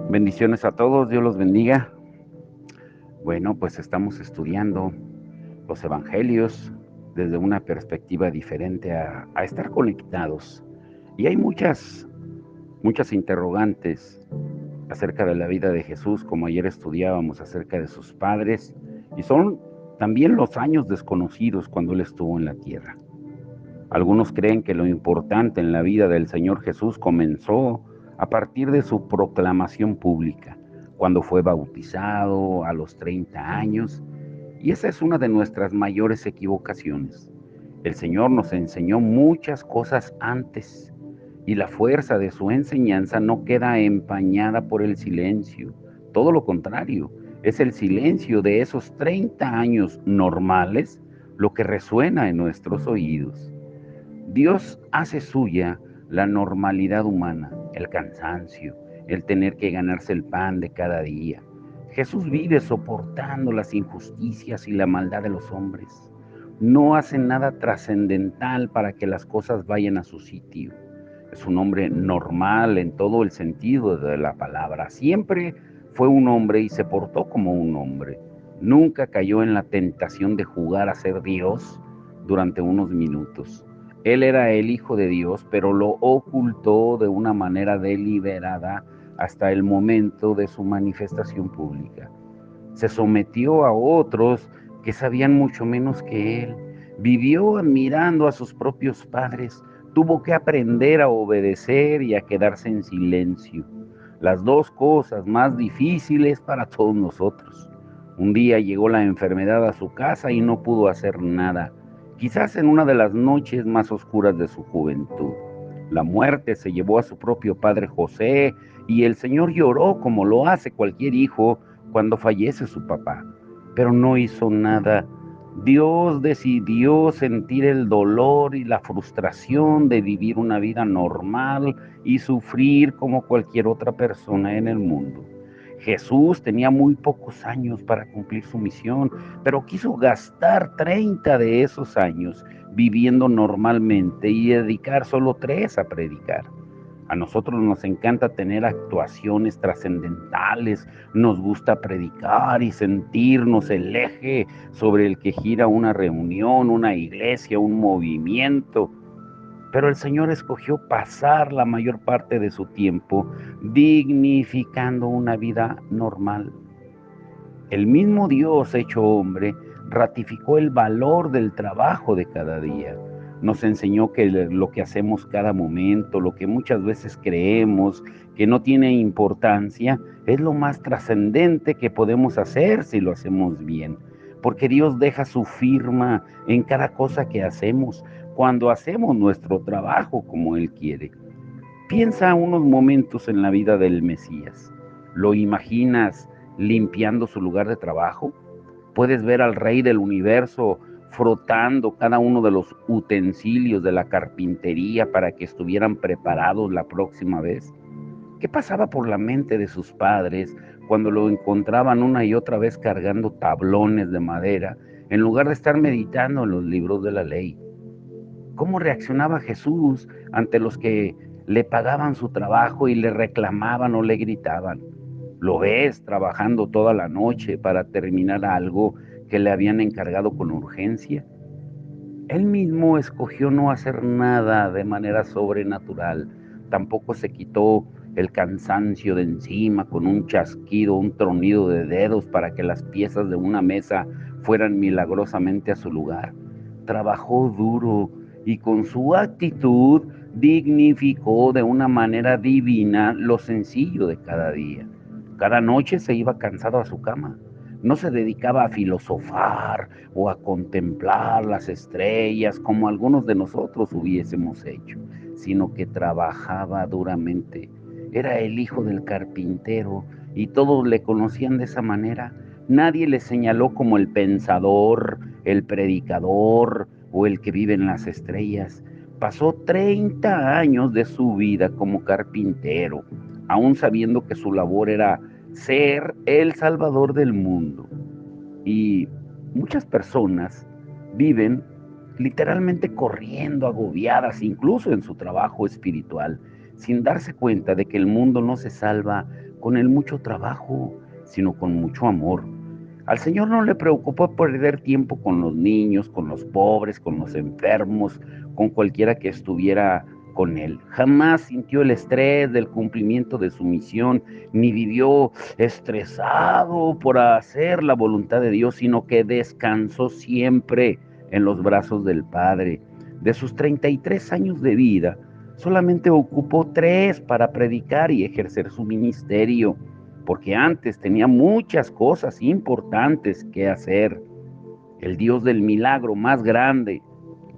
Bendiciones a todos, Dios los bendiga. Bueno, pues estamos estudiando los evangelios desde una perspectiva diferente a estar conectados. Y hay muchas interrogantes acerca de la vida de Jesús, como ayer estudiábamos acerca de sus padres, y son también los años desconocidos cuando Él estuvo en la tierra. Algunos creen que lo importante en la vida del Señor Jesús comenzó a partir de su proclamación pública, cuando fue bautizado a los 30 años, y esa es una de nuestras mayores equivocaciones. El Señor nos enseñó muchas cosas antes, y la fuerza de su enseñanza no queda empañada por el silencio. Todo lo contrario, es el silencio de esos 30 años normales lo que resuena en nuestros oídos. Dios hace suya la normalidad humana, el cansancio, el tener que ganarse el pan de cada día. Jesús vive soportando las injusticias y la maldad de los hombres. No hace nada trascendental para que las cosas vayan a su sitio. Es un hombre normal en todo el sentido de la palabra. Siempre fue un hombre y se portó como un hombre. Nunca cayó en la tentación de jugar a ser Dios durante unos minutos. Él era el Hijo de Dios, pero lo ocultó de una manera deliberada hasta el momento de su manifestación pública. Se sometió a otros que sabían mucho menos que él. Vivió admirando a sus propios padres. Tuvo que aprender a obedecer y a quedarse en silencio. Las dos cosas más difíciles para todos nosotros. Un día llegó la enfermedad a su casa y no pudo hacer nada, quizás en una de las noches más oscuras de su juventud. La muerte se llevó a su propio padre José y el Señor lloró como lo hace cualquier hijo cuando fallece su papá, pero no hizo nada. Dios decidió sentir el dolor y la frustración de vivir una vida normal y sufrir como cualquier otra persona en el mundo. Jesús tenía muy pocos años para cumplir su misión, pero quiso gastar 30 de esos años viviendo normalmente y dedicar solo 3 a predicar. A nosotros nos encanta tener actuaciones trascendentales, nos gusta predicar y sentirnos el eje sobre el que gira una reunión, una iglesia, un movimiento. Pero el Señor escogió pasar la mayor parte de su tiempo dignificando una vida normal. El mismo Dios hecho hombre ratificó el valor del trabajo de cada día. Nos enseñó que lo que hacemos cada momento, lo que muchas veces creemos que no tiene importancia, es lo más trascendente que podemos hacer si lo hacemos bien. Porque Dios deja su firma en cada cosa que hacemos, cuando hacemos nuestro trabajo como Él quiere. Piensa unos momentos en la vida del Mesías. ¿Lo imaginas limpiando su lugar de trabajo? Puedes ver al Rey del Universo frotando cada uno de los utensilios de la carpintería para que estuvieran preparados la próxima vez. ¿Qué pasaba por la mente de sus padres cuando lo encontraban una y otra vez cargando tablones de madera en lugar de estar meditando en los libros de la ley? ¿Cómo reaccionaba Jesús ante los que le pagaban su trabajo y le reclamaban o le gritaban? ¿Lo ves trabajando toda la noche para terminar algo que le habían encargado con urgencia? Él mismo escogió no hacer nada de manera sobrenatural. Tampoco se quitó el cansancio de encima con un chasquido, un tronido de dedos para que las piezas de una mesa fueran milagrosamente a su lugar. Trabajó duro y con su actitud dignificó de una manera divina lo sencillo de cada día. Cada noche se iba cansado a su cama. No se dedicaba a filosofar o a contemplar las estrellas como algunos de nosotros hubiésemos hecho, sino que trabajaba duramente. Era el hijo del carpintero y todos le conocían de esa manera. Nadie le señaló como el pensador, el predicador o el que vive en las estrellas. Pasó 30 años de su vida como carpintero, aún sabiendo que su labor era ser el salvador del mundo. Y muchas personas viven literalmente corriendo, agobiadas, incluso en su trabajo espiritual. sin darse cuenta de que el mundo no se salva con el mucho trabajo, sino con mucho amor. Al Señor no le preocupó perder tiempo con los niños, con los pobres, con los enfermos, con cualquiera que estuviera con Él. Jamás sintió el estrés del cumplimiento de su misión, ni vivió estresado por hacer la voluntad de Dios, sino que descansó siempre en los brazos del Padre. De sus 33 años de vida, solamente ocupó 3 para predicar y ejercer su ministerio, porque antes tenía muchas cosas importantes que hacer. El Dios del milagro más grande,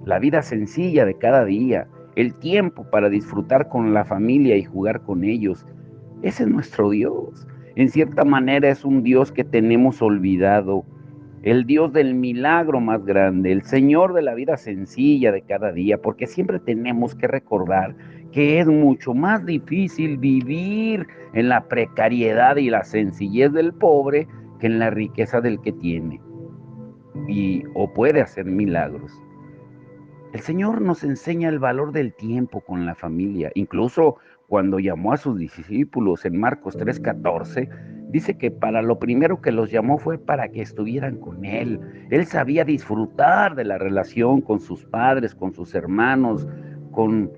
la vida sencilla de cada día, el tiempo para disfrutar con la familia y jugar con ellos. Ese es nuestro Dios. En cierta manera es un Dios que tenemos olvidado. El Dios del milagro más grande, el Señor de la vida sencilla de cada día, porque siempre tenemos que recordar que es mucho más difícil vivir en la precariedad y la sencillez del pobre que en la riqueza del que tiene o puede hacer milagros. El Señor nos enseña el valor del tiempo con la familia. Incluso cuando llamó a sus discípulos en Marcos 3:14, dice que para lo primero que los llamó fue para que estuvieran con Él. Él sabía disfrutar de la relación con sus padres, con sus hermanos, con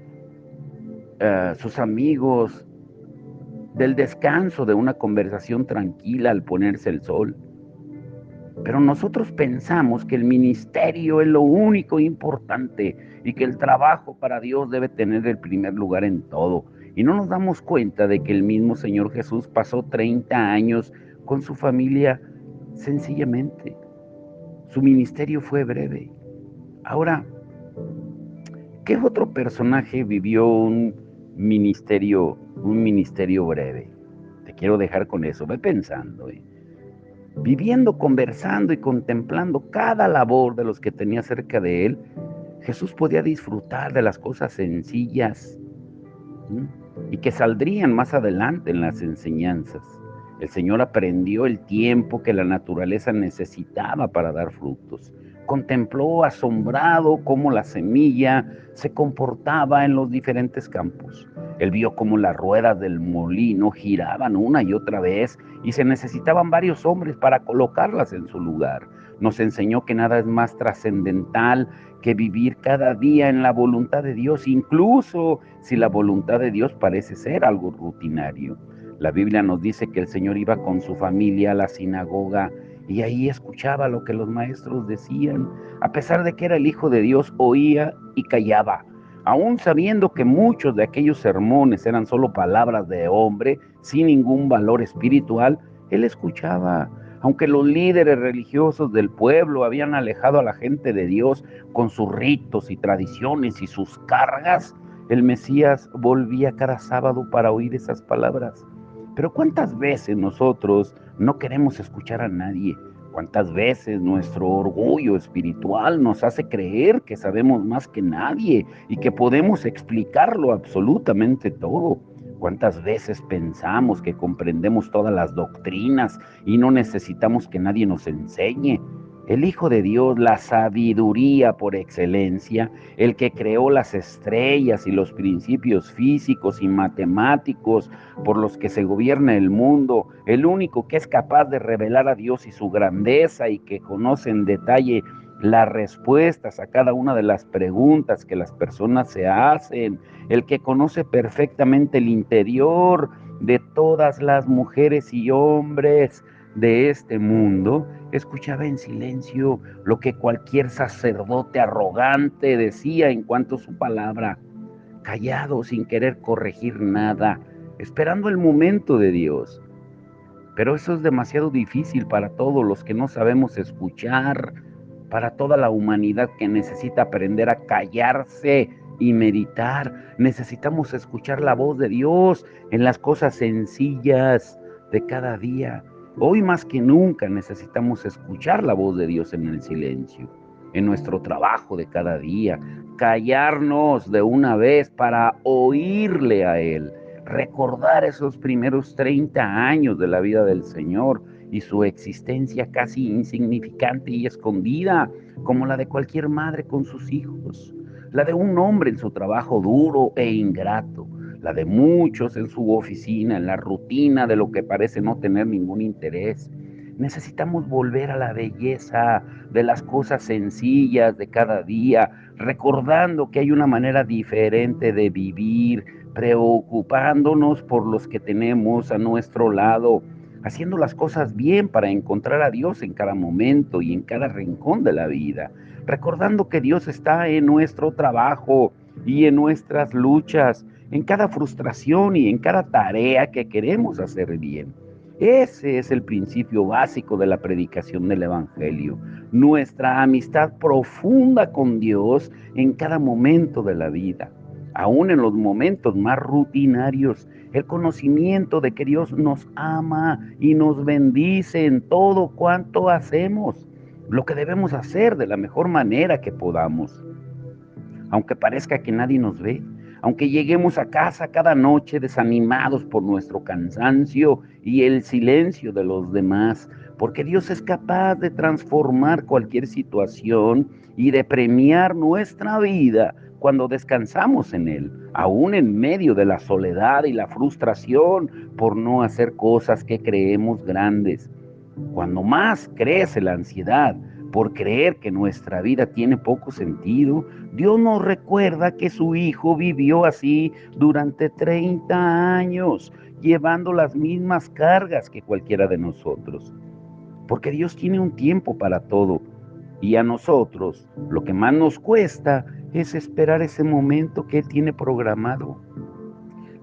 sus amigos, del descanso de una conversación tranquila al ponerse el sol. Pero nosotros pensamos que el ministerio es lo único importante y que el trabajo para Dios debe tener el primer lugar en todo. Y no nos damos cuenta de que el mismo Señor Jesús pasó 30 años con su familia sencillamente. Su ministerio fue breve. Ahora, ¿qué otro personaje vivió un ministerio breve? Te quiero dejar con eso, ve pensando, Viviendo, conversando y contemplando cada labor de los que tenía cerca de él, Jesús podía disfrutar de las cosas sencillas, ¿m? Y que saldrían más adelante en las enseñanzas. El Señor aprendió el tiempo que la naturaleza necesitaba para dar frutos. Contempló asombrado cómo la semilla se comportaba en los diferentes campos. Él vio cómo las ruedas del molino giraban una y otra vez y se necesitaban varios hombres para colocarlas en su lugar. Nos enseñó que nada es más trascendental que vivir cada día en la voluntad de Dios, incluso si la voluntad de Dios parece ser algo rutinario. La Biblia nos dice que el Señor iba con su familia a la sinagoga y ahí escuchaba lo que los maestros decían. A pesar de que era el Hijo de Dios, oía y callaba. Aún sabiendo que muchos de aquellos sermones eran solo palabras de hombre, sin ningún valor espiritual, él escuchaba. Aunque los líderes religiosos del pueblo habían alejado a la gente de Dios con sus ritos y tradiciones y sus cargas, el Mesías volvía cada sábado para oír esas palabras. Pero ¿cuántas veces nosotros no queremos escuchar a nadie? ¿Cuántas veces nuestro orgullo espiritual nos hace creer que sabemos más que nadie y que podemos explicarlo absolutamente todo? ¿Cuántas veces pensamos que comprendemos todas las doctrinas y no necesitamos que nadie nos enseñe? El Hijo de Dios, la sabiduría por excelencia, el que creó las estrellas y los principios físicos y matemáticos por los que se gobierna el mundo, el único que es capaz de revelar a Dios y su grandeza y que conoce en detalle las respuestas a cada una de las preguntas que las personas se hacen, el que conoce perfectamente el interior de todas las mujeres y hombres de este mundo, escuchaba en silencio lo que cualquier sacerdote arrogante decía en cuanto a su palabra, callado sin querer corregir nada, esperando el momento de Dios. Pero eso es demasiado difícil para todos los que no sabemos escuchar, para toda la humanidad que necesita aprender a callarse y meditar. Necesitamos escuchar la voz de Dios en las cosas sencillas de cada día. Hoy más que nunca necesitamos escuchar la voz de Dios en el silencio, en nuestro trabajo de cada día, callarnos de una vez para oírle a Él, recordar esos primeros 30 años de la vida del Señor y su existencia casi insignificante y escondida, como la de cualquier madre con sus hijos, la de un hombre en su trabajo duro e ingrato, la de muchos en su oficina, en la rutina de lo que parece no tener ningún interés. Necesitamos volver a la belleza de las cosas sencillas de cada día, recordando que hay una manera diferente de vivir, preocupándonos por los que tenemos a nuestro lado, haciendo las cosas bien para encontrar a Dios en cada momento y en cada rincón de la vida, recordando que Dios está en nuestro trabajo y en nuestras luchas, en cada frustración y en cada tarea que queremos hacer bien. Ese es el principio básico de la predicación del Evangelio, nuestra amistad profunda con Dios en cada momento de la vida, aún en los momentos más rutinarios, el conocimiento de que Dios nos ama y nos bendice en todo cuanto hacemos, lo que debemos hacer de la mejor manera que podamos. Aunque parezca que nadie nos ve, aunque lleguemos a casa cada noche desanimados por nuestro cansancio y el silencio de los demás, porque Dios es capaz de transformar cualquier situación y de premiar nuestra vida cuando descansamos en Él, aún en medio de la soledad y la frustración por no hacer cosas que creemos grandes. Cuando más crece la ansiedad por creer que nuestra vida tiene poco sentido, Dios nos recuerda que su Hijo vivió así durante 30 años, llevando las mismas cargas que cualquiera de nosotros. Porque Dios tiene un tiempo para todo, y a nosotros lo que más nos cuesta es esperar ese momento que Él tiene programado.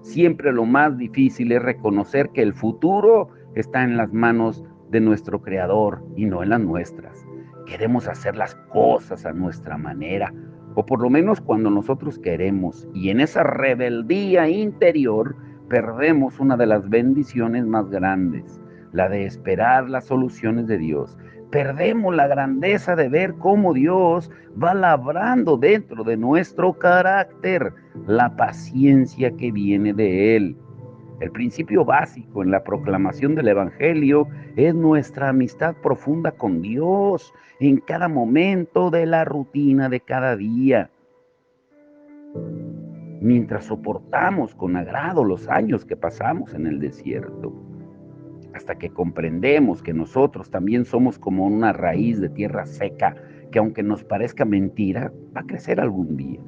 Siempre lo más difícil es reconocer que el futuro está en las manos de nuestro Creador y no en las nuestras. Queremos hacer las cosas a nuestra manera, o por lo menos cuando nosotros queremos, y en esa rebeldía interior perdemos una de las bendiciones más grandes, la de esperar las soluciones de Dios. Perdemos la grandeza de ver cómo Dios va labrando dentro de nuestro carácter la paciencia que viene de Él. El principio básico en la proclamación del Evangelio es nuestra amistad profunda con Dios en cada momento de la rutina de cada día. Mientras soportamos con agrado los años que pasamos en el desierto, hasta que comprendemos que nosotros también somos como una raíz de tierra seca, que aunque nos parezca mentira, va a crecer algún día.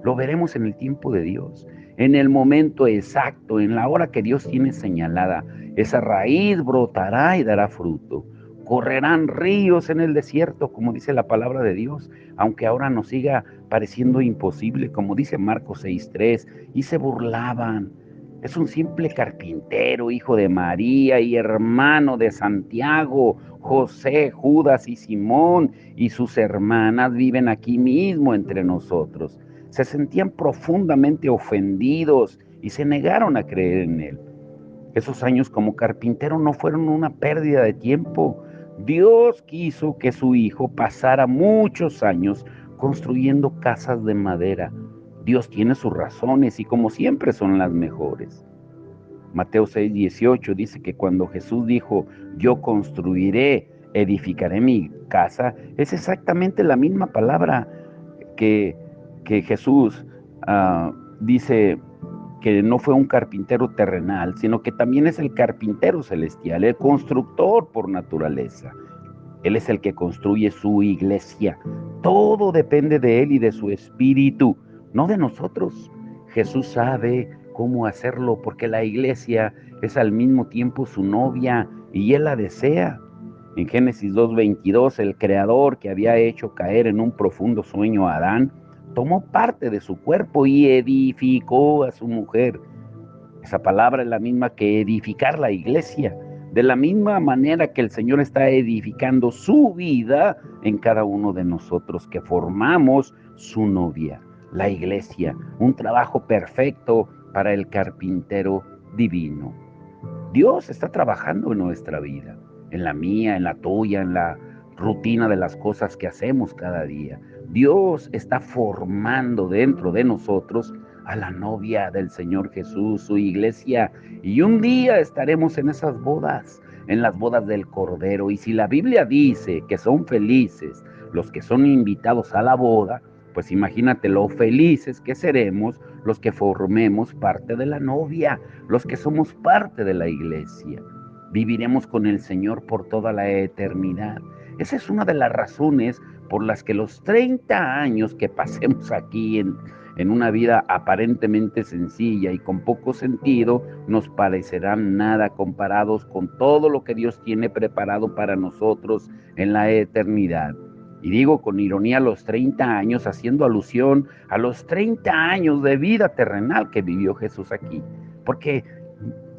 Lo veremos en el tiempo de Dios, en el momento exacto, en la hora que Dios tiene señalada. Esa raíz brotará y dará fruto. Correrán ríos en el desierto, como dice la palabra de Dios, aunque ahora nos siga pareciendo imposible, como dice Marcos 6:3, y se burlaban. Es un simple carpintero, hijo de María y hermano de Santiago, José, Judas y Simón, y sus hermanas viven aquí mismo entre nosotros. Se sentían profundamente ofendidos y se negaron a creer en Él. Esos años como carpintero no fueron una pérdida de tiempo. Dios quiso que su hijo pasara muchos años construyendo casas de madera. Dios tiene sus razones y como siempre son las mejores. Mateo 6:18 dice que cuando Jesús dijo, yo construiré, edificaré mi casa, es exactamente la misma palabra que, que Jesús dice que no fue un carpintero terrenal, sino que también es el carpintero celestial, el constructor por naturaleza. Él es el que construye su iglesia. Todo depende de Él y de su espíritu, no de nosotros. Jesús sabe cómo hacerlo porque la iglesia es al mismo tiempo su novia y Él la desea. En Génesis 2:22, el Creador que había hecho caer en un profundo sueño a Adán, tomó parte de su cuerpo y edificó a su mujer. Esa palabra es la misma que edificar la iglesia. De la misma manera que el Señor está edificando su vida en cada uno de nosotros, que formamos su novia, la iglesia, un trabajo perfecto para el carpintero divino. Dios está trabajando en nuestra vida, en la mía, en la tuya, en la rutina de las cosas que hacemos cada día. Dios está formando dentro de nosotros a la novia del Señor Jesús, su iglesia, y un día estaremos en esas bodas, en las bodas del Cordero. Y si la Biblia dice que son felices los que son invitados a la boda, Pues imagínate lo felices que seremos los que formemos parte de la novia, los que somos parte de la iglesia. Viviremos con el Señor por toda la eternidad. Esa es una de las razones por las que los 30 años que pasemos aquí en una vida aparentemente sencilla y con poco sentido, nos parecerán nada comparados con todo lo que Dios tiene preparado para nosotros en la eternidad. Y digo con ironía los 30 años, haciendo alusión a los 30 años de vida terrenal que vivió Jesús aquí. Porque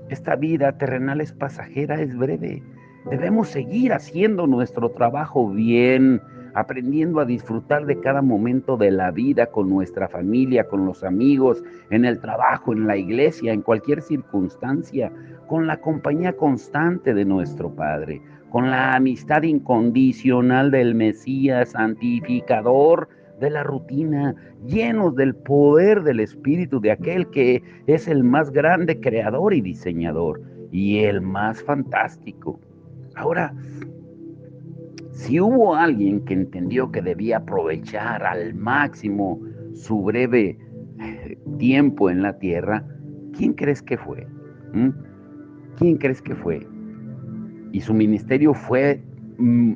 esta vida terrenal es pasajera, es breve. Debemos seguir haciendo nuestro trabajo bien, aprendiendo a disfrutar de cada momento de la vida con nuestra familia, con los amigos, en el trabajo, en la iglesia, en cualquier circunstancia, con la compañía constante de nuestro Padre, con la amistad incondicional del Mesías santificador de la rutina, llenos del poder del Espíritu de aquel que es el más grande creador y diseñador y el más fantástico. Ahora, si hubo alguien que entendió que debía aprovechar al máximo su breve tiempo en la tierra, ¿quién crees que fue? ¿Mm? ¿Quién crees que fue? Y su ministerio fue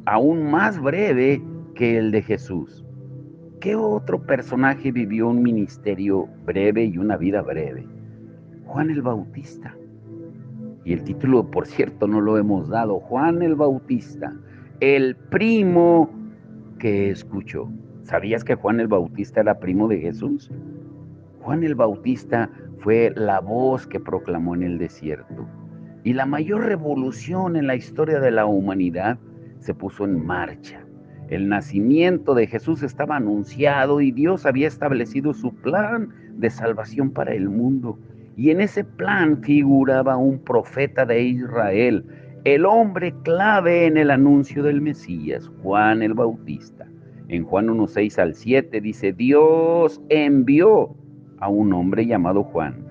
aún más breve que el de Jesús. ¿Qué otro personaje vivió un ministerio breve y una vida breve? Juan el Bautista. Y el título, por cierto, no lo hemos dado. Juan el Bautista, el primo que escuchó. ¿Sabías que Juan el Bautista era primo de Jesús? Juan el Bautista fue la voz que proclamó en el desierto. Y la mayor revolución en la historia de la humanidad se puso en marcha. El nacimiento de Jesús estaba anunciado y Dios había establecido su plan de salvación para el mundo. Y en ese plan figuraba un profeta de Israel, el hombre clave en el anuncio del Mesías, Juan el Bautista. En Juan 1:6 al 7 dice, Dios envió a un hombre llamado Juan.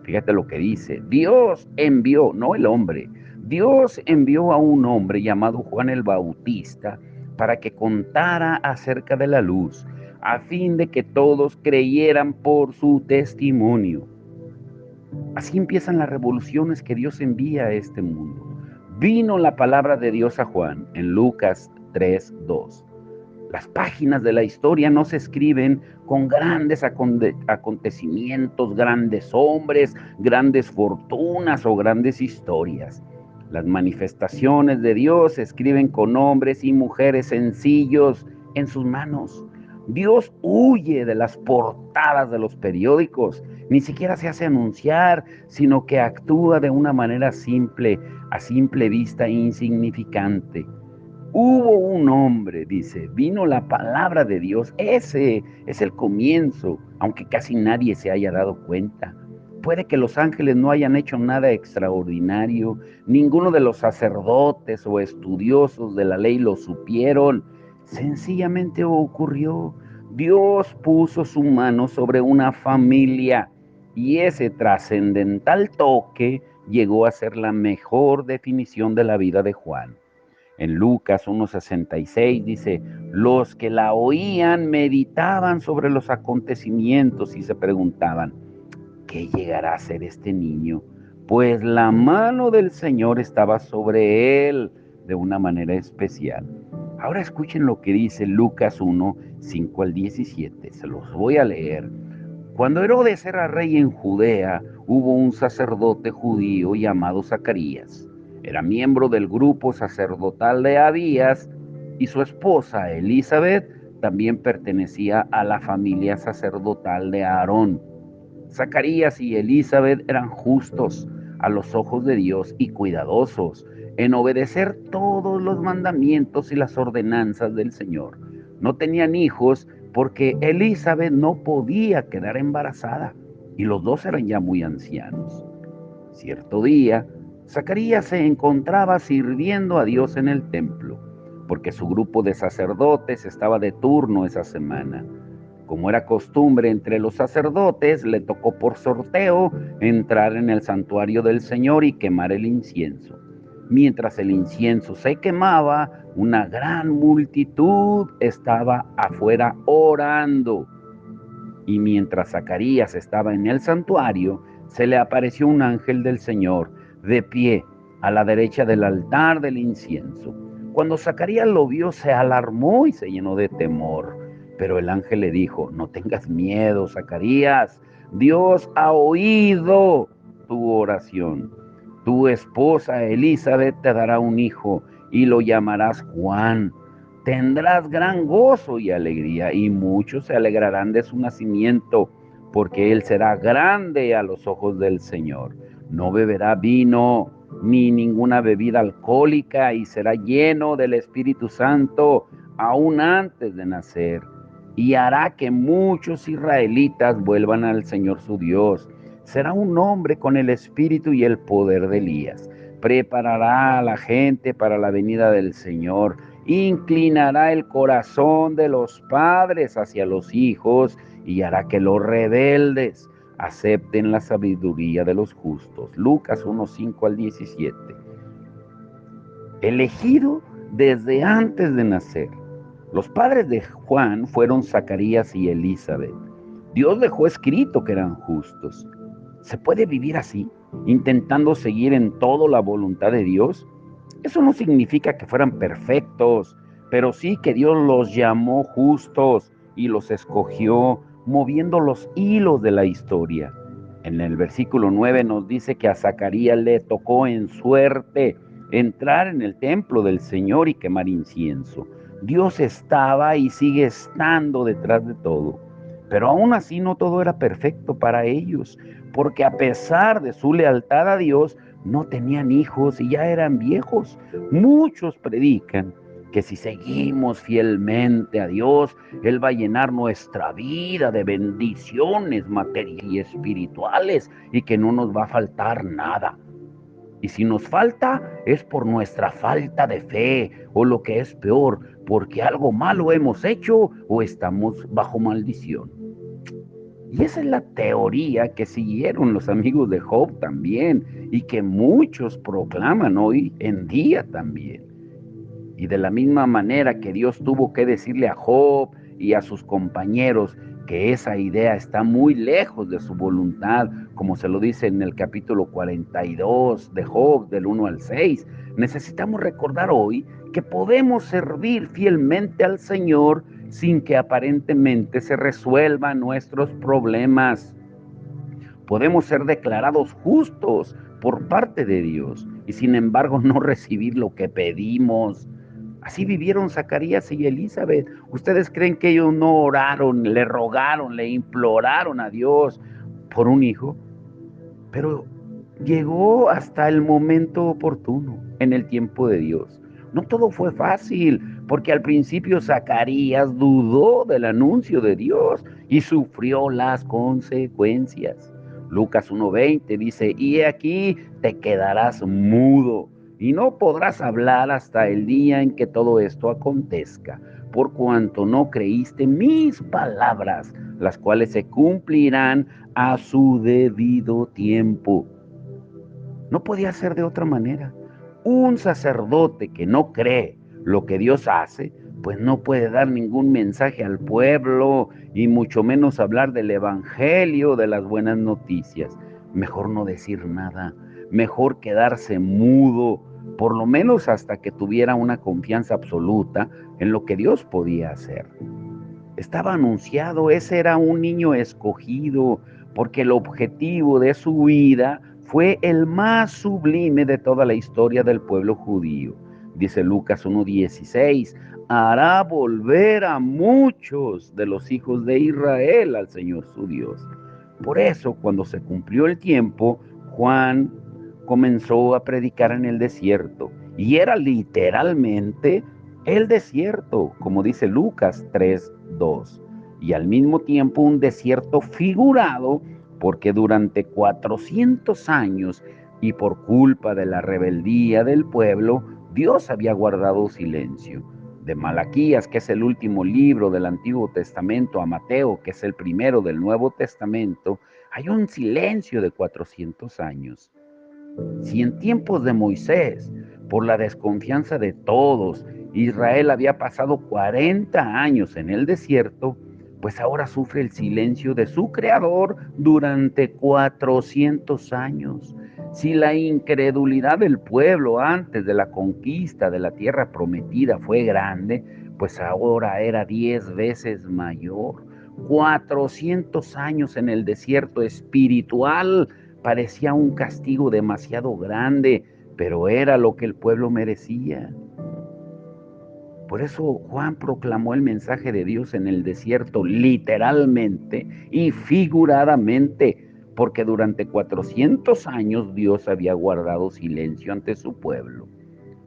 Fíjate lo que dice, Dios envió, no el hombre, Dios envió a un hombre llamado Juan el Bautista para que contara acerca de la luz, a fin de que todos creyeran por su testimonio. Así empiezan las revoluciones que Dios envía a este mundo. Vino la palabra de Dios a Juan en Lucas 3:2. Las páginas de la historia no se escriben con grandes acontecimientos, grandes hombres, grandes fortunas o grandes historias. Las manifestaciones de Dios se escriben con hombres y mujeres sencillos en sus manos. Dios huye de las portadas de los periódicos, ni siquiera se hace anunciar, sino que actúa de una manera simple, a simple vista insignificante. Hubo un hombre, dice, vino la palabra de Dios. Ese es el comienzo, aunque casi nadie se haya dado cuenta. Puede que los ángeles no hayan hecho nada extraordinario, ninguno de los sacerdotes o estudiosos de la ley lo supieron. Sencillamente ocurrió. Dios puso su mano sobre una familia y ese trascendental toque llegó a ser la mejor definición de la vida de Juan. En Lucas 1:66 dice, los que la oían meditaban sobre los acontecimientos y se preguntaban, ¿qué llegará a ser este niño? Pues la mano del Señor estaba sobre él de una manera especial. Ahora escuchen lo que dice Lucas 1:5 al 17. Se los voy a leer. Cuando Herodes era rey en Judea, hubo un sacerdote judío llamado Zacarías. Era miembro del grupo sacerdotal de Abías y su esposa Elizabeth también pertenecía a la familia sacerdotal de Aarón. Zacarías y Elizabeth eran justos a los ojos de Dios y cuidadosos en obedecer todos los mandamientos y las ordenanzas del Señor. No tenían hijos porque Elizabeth no podía quedar embarazada y los dos eran ya muy ancianos. Cierto día, Zacarías se encontraba sirviendo a Dios en el templo, porque su grupo de sacerdotes estaba de turno esa semana. Como era costumbre entre los sacerdotes, le tocó por sorteo entrar en el santuario del Señor y quemar el incienso. Mientras el incienso se quemaba, una gran multitud estaba afuera orando. Y mientras Zacarías estaba en el santuario, se le apareció un ángel del Señor de pie a la derecha del altar del incienso. Cuando Zacarías lo vio, se alarmó y se llenó de temor. Pero el ángel le dijo: no tengas miedo, Zacarías, Dios ha oído tu oración. Tu esposa Elizabeth te dará un hijo y lo llamarás Juan. Tendrás gran gozo y alegría, y muchos se alegrarán de su nacimiento, porque él será grande a los ojos del Señor. No beberá vino ni ninguna bebida alcohólica, y será lleno del Espíritu Santo aún antes de nacer, y hará que muchos israelitas vuelvan al Señor su Dios. Será un hombre con el espíritu y el poder de Elías. Preparará a la gente para la venida del Señor. Inclinará el corazón de los padres hacia los hijos y hará que los rebeldes acepten la sabiduría de los justos. Lucas 1:5-17. Elegido desde antes de nacer. Los padres de Juan fueron Zacarías y Elizabeth. Dios dejó escrito que eran justos. ¿Se puede vivir así, intentando seguir en todo la voluntad de Dios? Eso no significa que fueran perfectos, pero sí que Dios los llamó justos y los escogió, moviendo los hilos de la historia. En el versículo 9 nos dice que a Zacarías le tocó en suerte entrar en el templo del Señor y quemar incienso. Dios estaba y sigue estando detrás de todo. Pero aún así no todo era perfecto para ellos, porque a pesar de su lealtad a Dios, no tenían hijos y ya eran viejos. Muchos predican que si seguimos fielmente a Dios, Él va a llenar nuestra vida de bendiciones materiales y espirituales y que no nos va a faltar nada. Y si nos falta, es por nuestra falta de fe, o lo que es peor, porque algo malo hemos hecho o estamos bajo maldición. Y esa es la teoría que siguieron los amigos de Job también, y que muchos proclaman hoy en día también. Y de la misma manera que Dios tuvo que decirle a Job y a sus compañeros que esa idea está muy lejos de su voluntad, como se lo dice en el capítulo 42 de Job, del 1 al 6, necesitamos recordar hoy que podemos servir fielmente al Señor sin que aparentemente se resuelvan nuestros problemas. Podemos ser declarados justos por parte de Dios y sin embargo no recibir lo que pedimos. Así vivieron Zacarías y Elizabeth. ¿Ustedes creen que ellos no oraron, le rogaron, le imploraron a Dios por un hijo? Pero llegó hasta el momento oportuno, en el tiempo de Dios. No todo fue fácil, porque al principio Zacarías dudó del anuncio de Dios y sufrió las consecuencias. Lucas 1:20 dice: y aquí te quedarás mudo y no podrás hablar hasta el día en que todo esto acontezca, por cuanto no creíste mis palabras, las cuales se cumplirán a su debido tiempo. No podía ser de otra manera. Un sacerdote que no cree lo que Dios hace, pues no puede dar ningún mensaje al pueblo y mucho menos hablar del evangelio, de las buenas noticias. Mejor no decir nada, mejor quedarse mudo, por lo menos hasta que tuviera una confianza absoluta en lo que Dios podía hacer. Estaba anunciado, ese era un niño escogido, porque el objetivo de su vida fue el más sublime de toda la historia del pueblo judío. Dice Lucas 1:16, hará volver a muchos de los hijos de Israel al Señor su Dios. Por eso, cuando se cumplió el tiempo, Juan comenzó a predicar en el desierto, y era literalmente el desierto, como dice Lucas 3:2, y al mismo tiempo un desierto figurado, porque durante 400 años y por culpa de la rebeldía del pueblo, Dios había guardado silencio. De Malaquías, que es el último libro del Antiguo Testamento, a Mateo, que es el primero del Nuevo Testamento, hay un silencio de 400 años. Si en tiempos de Moisés, por la desconfianza de todos, Israel había pasado 40 años en el desierto, pues ahora sufre el silencio de su creador durante 400 años. Si la incredulidad del pueblo antes de la conquista de la tierra prometida fue grande, pues ahora era 10 veces mayor. 400 años en el desierto espiritual parecía un castigo demasiado grande, pero era lo que el pueblo merecía. Por eso Juan proclamó el mensaje de Dios en el desierto literalmente y figuradamente, porque durante 400 años Dios había guardado silencio ante su pueblo.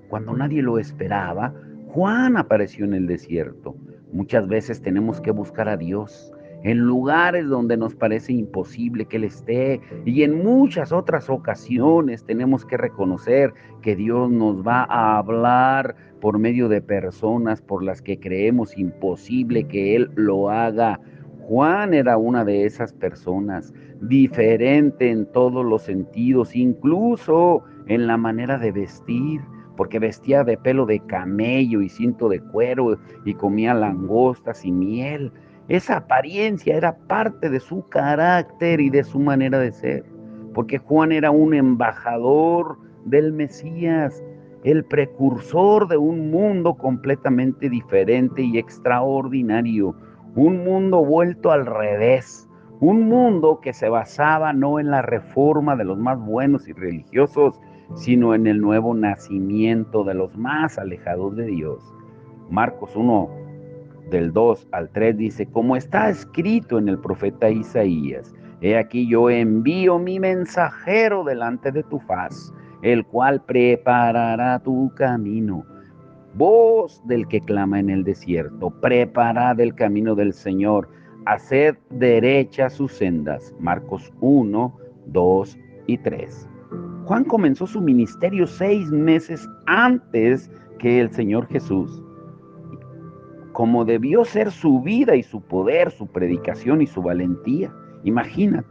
Cuando nadie lo esperaba, Juan apareció en el desierto. Muchas veces tenemos que buscar a Dios en lugares donde nos parece imposible que Él esté, y en muchas otras ocasiones tenemos que reconocer que Dios nos va a hablar por medio de personas por las que creemos imposible que Él lo haga. Juan era una de esas personas, diferente en todos los sentidos, incluso en la manera de vestir, porque vestía de pelo de camello y cinto de cuero y comía langostas y miel. Esa apariencia era parte de su carácter y de su manera de ser, porque Juan era un embajador del Mesías, el precursor de un mundo completamente diferente y extraordinario, un mundo vuelto al revés, un mundo que se basaba no en la reforma de los más buenos y religiosos, sino en el nuevo nacimiento de los más alejados de Dios. Marcos 1, del 2 al 3 dice, como está escrito en el profeta Isaías, he aquí yo envío mi mensajero delante de tu faz, el cual preparará tu camino. Voz del que clama en el desierto, preparad el camino del Señor, haced derechas sus sendas. Marcos 1, 2 y 3. Juan comenzó su ministerio 6 meses antes que el Señor Jesús. Como debió ser su vida y su poder, su predicación y su valentía. Imagínate,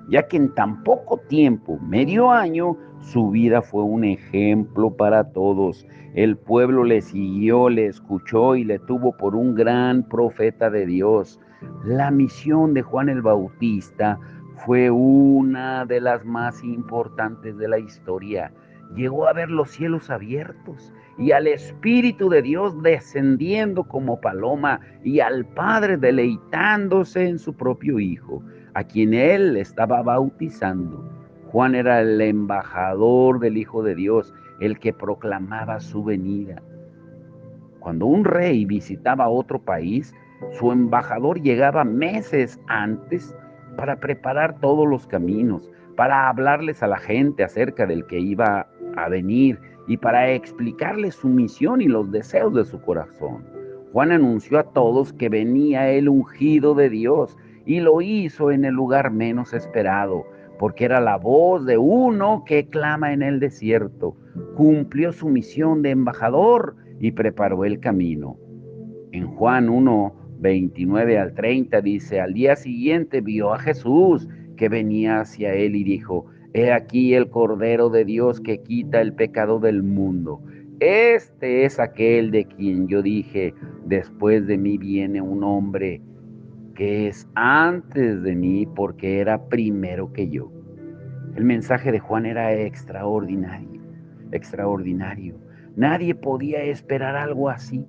ya que en tan poco tiempo, medio año, su vida fue un ejemplo para todos. El pueblo le siguió, le escuchó y le tuvo por un gran profeta de Dios. La misión de Juan el Bautista fue una de las más importantes de la historia. Llegó a ver los cielos abiertos y al Espíritu de Dios descendiendo como paloma y al Padre deleitándose en su propio Hijo, a quien Él estaba bautizando. Juan era el embajador del Hijo de Dios, el que proclamaba su venida. Cuando un rey visitaba otro país, su embajador llegaba meses antes para preparar todos los caminos, para hablarles a la gente acerca del que iba a venir y para explicarles su misión y los deseos de su corazón. Juan anunció a todos que venía el ungido de Dios y lo hizo en el lugar menos esperado, porque era la voz de uno que clama en el desierto. Cumplió su misión de embajador y preparó el camino. En Juan 1, 29 al 30 dice, al día siguiente vio a Jesús que venía hacia él y dijo, he aquí el Cordero de Dios que quita el pecado del mundo. Este es aquel de quien yo dije, después de mí viene un hombre que es antes de mí porque era primero que yo. El mensaje de Juan era extraordinario, extraordinario. Nadie podía esperar algo así.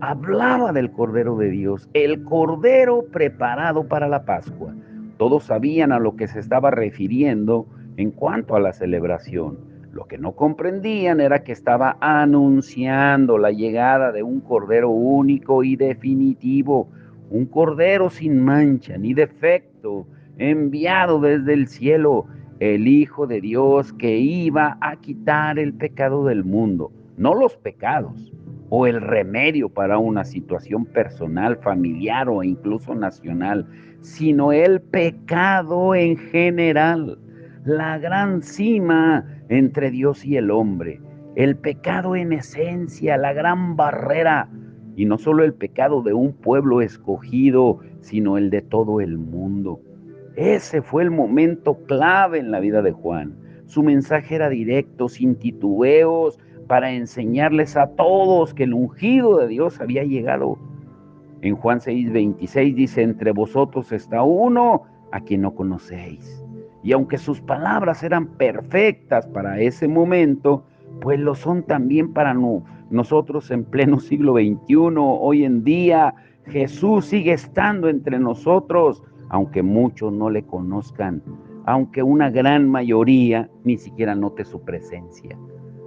Hablaba del Cordero de Dios, el Cordero preparado para la Pascua. Todos sabían a lo que se estaba refiriendo en cuanto a la celebración. Lo que no comprendían era que estaba anunciando la llegada de un Cordero único y definitivo, un Cordero sin mancha ni defecto, enviado desde el cielo, el Hijo de Dios que iba a quitar el pecado del mundo, no los pecados o el remedio para una situación personal, familiar o incluso nacional, sino el pecado en general, la gran cima entre Dios y el hombre, el pecado en esencia, la gran barrera, y no solo el pecado de un pueblo escogido, sino el de todo el mundo. Ese fue el momento clave en la vida de Juan. Su mensaje era directo, sin titubeos, para enseñarles a todos que el ungido de Dios había llegado. En Juan 6:26 dice, entre vosotros está uno a quien no conocéis. Y aunque sus palabras eran perfectas para ese momento, pues lo son también para nosotros en pleno siglo XXI. Hoy en día Jesús sigue estando entre nosotros, aunque muchos no le conozcan, aunque una gran mayoría ni siquiera note su presencia.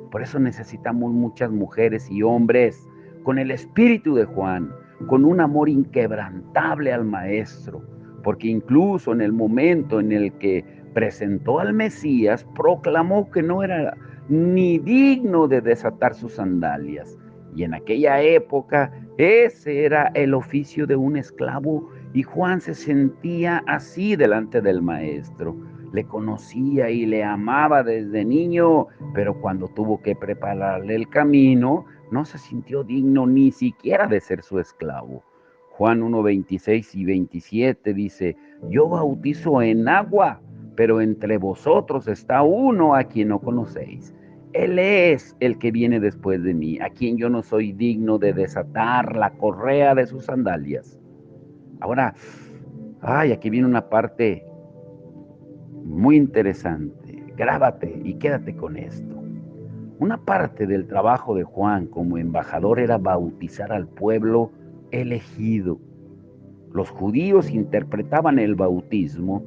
Por eso necesitamos muchas mujeres y hombres con el espíritu de Juan, con un amor inquebrantable al Maestro, porque incluso en el momento en el que presentó al Mesías, proclamó que no era ni digno de desatar sus sandalias. Y en aquella época ese era el oficio de un esclavo, y Juan se sentía así delante del Maestro. Le conocía y le amaba desde niño, pero cuando tuvo que prepararle el camino, no se sintió digno ni siquiera de ser su esclavo. Juan 1:26 y 27 dice, yo bautizo en agua, pero entre vosotros está uno a quien no conocéis. Él es el que viene después de mí, a quien yo no soy digno de desatar la correa de sus sandalias. Ahora, aquí viene una parte muy interesante. Grábate y quédate con esto. Una parte del trabajo de Juan como embajador era bautizar al pueblo elegido. Los judíos interpretaban el bautismo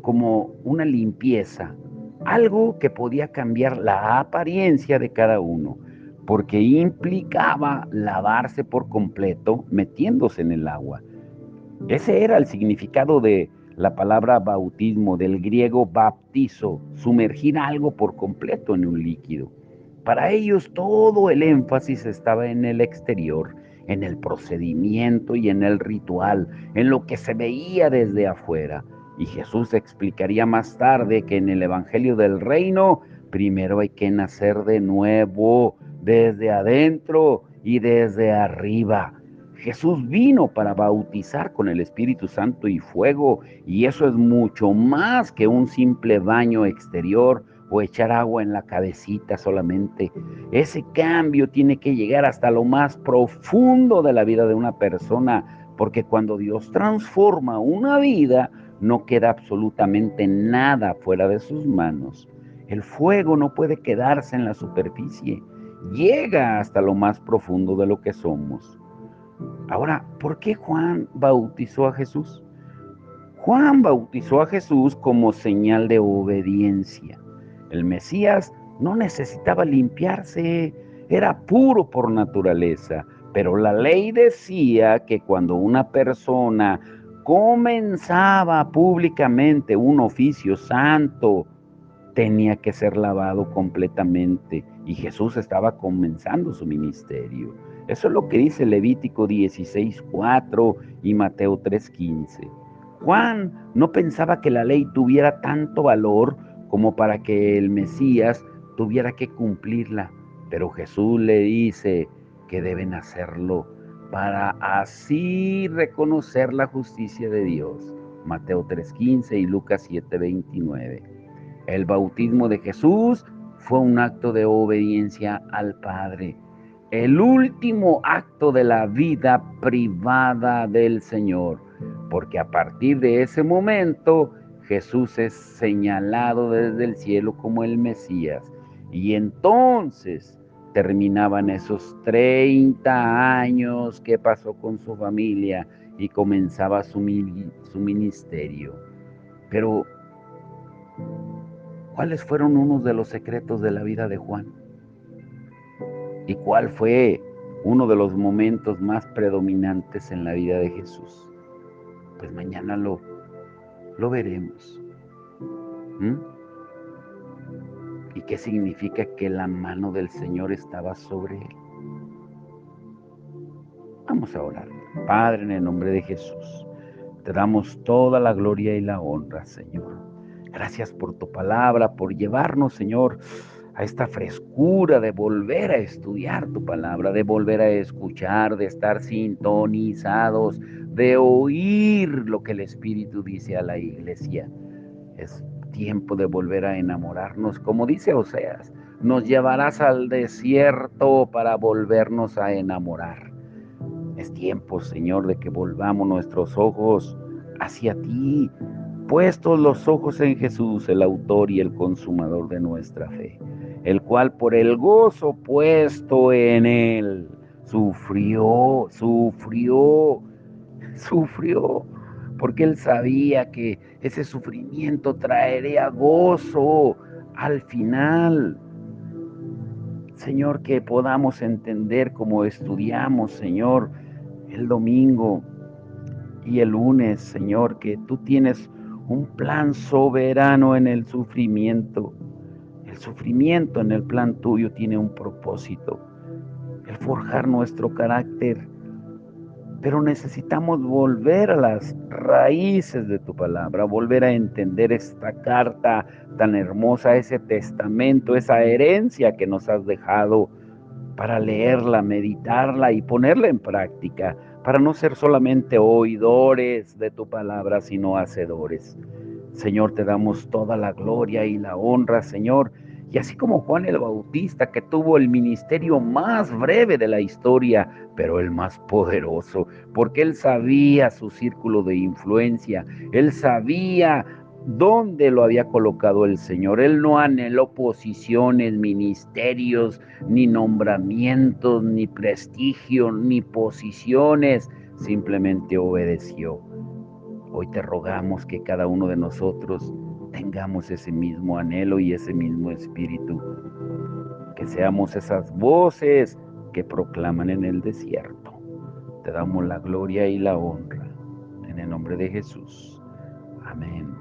como una limpieza, algo que podía cambiar la apariencia de cada uno, porque implicaba lavarse por completo metiéndose en el agua. Ese era el significado de la palabra bautismo, del griego baptizo, sumergir algo por completo en un líquido. Para ellos todo el énfasis estaba en el exterior, en el procedimiento y en el ritual, en lo que se veía desde afuera. Y Jesús explicaría más tarde que en el Evangelio del Reino, primero hay que nacer de nuevo, desde adentro y desde arriba. Jesús vino para bautizar con el Espíritu Santo y fuego, y eso es mucho más que un simple baño exterior o echar agua en la cabecita solamente. Ese cambio tiene que llegar hasta lo más profundo de la vida de una persona, porque cuando Dios transforma una vida, no queda absolutamente nada fuera de sus manos. El fuego no puede quedarse en la superficie, llega hasta lo más profundo de lo que somos. Ahora, ¿por qué Juan bautizó a Jesús? Juan bautizó a Jesús como señal de obediencia. El Mesías no necesitaba limpiarse, era puro por naturaleza, pero la ley decía que cuando una persona comenzaba públicamente un oficio santo, tenía que ser lavado completamente, y Jesús estaba comenzando su ministerio. Eso es lo que dice Levítico 16:4 y Mateo 3:15. Juan no pensaba que la ley tuviera tanto valor como para que el Mesías tuviera que cumplirla, pero Jesús le dice que deben hacerlo para así reconocer la justicia de Dios. Mateo 3:15 y Lucas 7:29. El bautismo de Jesús fue un acto de obediencia al Padre, el último acto de la vida privada del Señor, porque a partir de ese momento Jesús es señalado desde el cielo como el Mesías, y entonces terminaban esos 30 años que pasó con su familia y comenzaba su ministerio. Pero ¿cuáles fueron unos de los secretos de la vida de Juan? ¿Y cuál fue uno de los momentos más predominantes en la vida de Jesús? Pues mañana lo veremos. ¿Mm? ¿Y qué significa que la mano del Señor estaba sobre él? Vamos a orar. Padre, en el nombre de Jesús, te damos toda la gloria y la honra, Señor. Gracias por tu palabra, por llevarnos, Señor, a esta frescura de volver a estudiar tu palabra, de volver a escuchar, de estar sintonizados, de oír lo que el Espíritu dice a la iglesia. Es tiempo de volver a enamorarnos, como dice Oseas, nos llevarás al desierto para volvernos a enamorar. Es tiempo, Señor, de que volvamos nuestros ojos hacia ti, puestos los ojos en Jesús, el autor y el consumador de nuestra fe, el cual por el gozo puesto en él sufrió, porque él sabía que ese sufrimiento traería gozo al final. Señor, que podamos entender como estudiamos, Señor, el domingo y el lunes, Señor, que tú tienes un plan soberano en el sufrimiento. El sufrimiento en el plan tuyo tiene un propósito, el forjar nuestro carácter, pero necesitamos volver a las raíces de tu palabra, volver a entender esta carta tan hermosa, ese testamento, esa herencia que nos has dejado, para leerla, meditarla y ponerla en práctica, para no ser solamente oidores de tu palabra, sino hacedores. Señor, te damos toda la gloria y la honra, Señor. Y así como Juan el Bautista, que tuvo el ministerio más breve de la historia, pero el más poderoso, porque él sabía su círculo de influencia, él sabía dónde lo había colocado el Señor. Él no anheló posiciones, ministerios, ni nombramientos, ni prestigio, ni posiciones, simplemente obedeció. Hoy te rogamos que cada uno de nosotros tengamos ese mismo anhelo y ese mismo espíritu, que seamos esas voces que proclaman en el desierto. Te damos la gloria y la honra, en el nombre de Jesús. Amén.